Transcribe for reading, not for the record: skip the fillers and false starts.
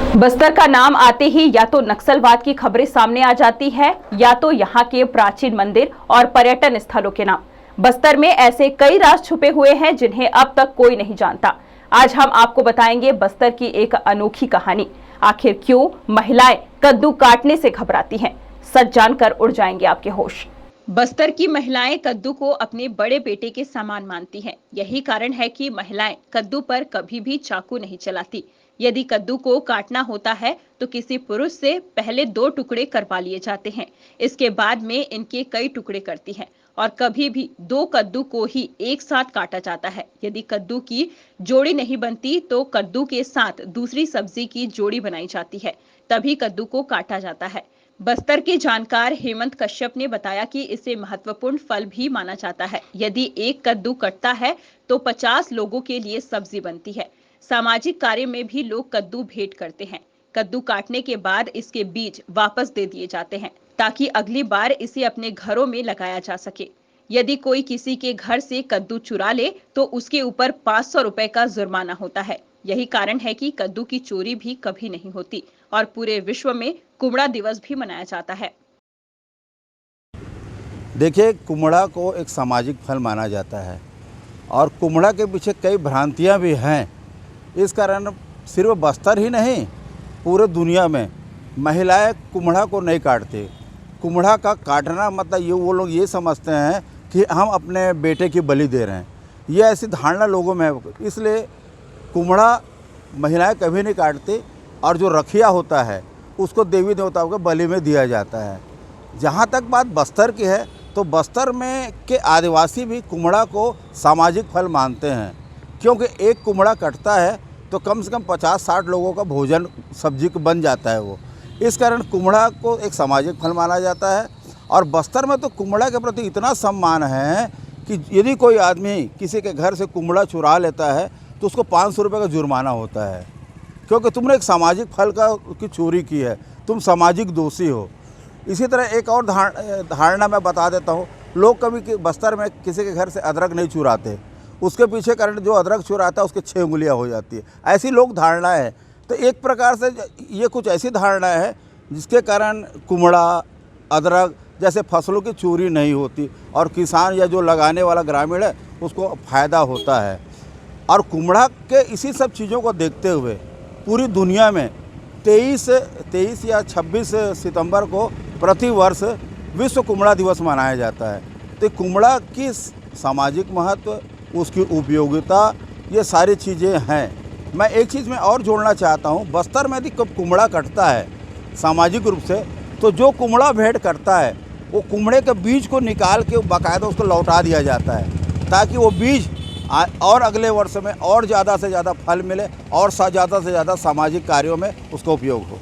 बस्तर का नाम आते ही या तो नक्सलवाद की खबरें सामने आ जाती है या तो यहाँ के प्राचीन मंदिर और पर्यटन स्थलों के नाम। बस्तर में ऐसे कई राज छुपे हुए हैं जिन्हें अब तक कोई नहीं जानता। आज हम आपको बताएंगे बस्तर की एक अनोखी कहानी। आखिर क्यों महिलाएं कद्दू काटने से घबराती हैं? सच जानकर उड़ जाएंगे आपके होश। बस्तर की महिलाएं कद्दू को अपने बड़े बेटे के समान मानती हैं। यही कारण है कि महिलाएं कद्दू पर कभी भी चाकू नहीं चलाती। यदि कद्दू को काटना होता है तो किसी पुरुष से पहले 2 टुकड़े करवा लिए जाते हैं। इसके बाद में इनके कई टुकड़े करती हैं और कभी भी 2 कद्दू को ही एक साथ काटा जाता है। यदि कद्दू की जोड़ी नहीं बनती तो कद्दू के साथ दूसरी सब्जी की जोड़ी बनाई जाती है, तभी कद्दू को काटा जाता है। बस्तर के जानकार हेमंत कश्यप ने बताया कि इसे महत्वपूर्ण फल भी माना जाता है। यदि एक कद्दू कटता है तो 50 लोगों के लिए सब्जी बनती है। सामाजिक कार्य में भी लोग कद्दू भेंट करते हैं। कद्दू काटने के बाद इसके बीज वापस दे दिए जाते हैं ताकि अगली बार इसे अपने घरों में लगाया जा सके। यदि कोई किसी के घर से कद्दू चुरा ले तो उसके ऊपर 500 रुपए का जुर्माना होता है। यही कारण है कि कद्दू की चोरी भी कभी नहीं होती और पूरे विश्व में कुम्हड़ा दिवस भी मनाया जाता है। देखिए, कुम्हड़ा को एक सामाजिक फल माना जाता है और कुम्हड़ा के पीछे कई भ्रांतियां भी हैं। इस कारण सिर्फ बस्तर ही नहीं, पूरे दुनिया में महिलाएं कुम्हड़ा को नहीं काटती। कुम्हड़ा का काटना मतलब ये वो लोग ये समझते हैं कि हम अपने बेटे की बलि दे रहे हैं। ये ऐसी धारणा लोगों में है, इसलिए कुम्हड़ा महिलाएं कभी नहीं काटती और जो रखिया होता है उसको देवी देवताओं के बलि में दिया जाता है। जहाँ तक बात बस्तर की है तो बस्तर में के आदिवासी भी कुम्हड़ा को सामाजिक फल मानते हैं, क्योंकि एक कुम्हड़ा कटता है तो कम से कम 50-60 लोगों का भोजन सब्जी को बन जाता है वो। इस कारण कुम्हड़ा को एक सामाजिक फल माना जाता है। और बस्तर में तो कुम्हड़ा के प्रति इतना सम्मान है कि यदि कोई आदमी किसी के घर से कुम्हड़ा चुरा लेता है तो उसको 500 रुपये का जुर्माना होता है, क्योंकि तुमने एक सामाजिक फल की चोरी की है, तुम सामाजिक दोषी हो। इसी तरह एक और धारणा मैं बता देता हूँ। लोग कभी बस्तर में किसी के घर से अदरक नहीं चुराते, उसके पीछे कारण जो अदरक चुराता है उसके 6 उंगलियाँ हो जाती है। ऐसी लोग धारणाएँ हैं। तो एक प्रकार से ये कुछ ऐसी धारणाएँ हैं जिसके कारण कुम्हड़ा, अदरक जैसे फसलों की चोरी नहीं होती और किसान या जो लगाने वाला ग्रामीण है उसको फ़ायदा होता है। और कुम्हड़ा के इसी सब चीज़ों को देखते हुए पूरी दुनिया में 23 या 26 सितंबर को प्रति वर्ष विश्व कुम्हड़ा दिवस मनाया जाता है। तो कुम्हड़ा की सामाजिक महत्व, उसकी उपयोगिता, ये सारी चीज़ें हैं। मैं एक चीज़ में और जोड़ना चाहता हूँ। बस्तर में यदि कुम्हड़ा कटता है सामाजिक रूप से, तो जो कुम्हड़ा भेंट करता है वो कुम्हड़े के बीज को निकाल के बाकायदा उसको लौटा दिया जाता है, ताकि वो बीज और अगले वर्ष में और ज़्यादा से ज़्यादा फल मिले और ज़्यादा से ज़्यादा सामाजिक कार्यों में उसका उपयोग हो।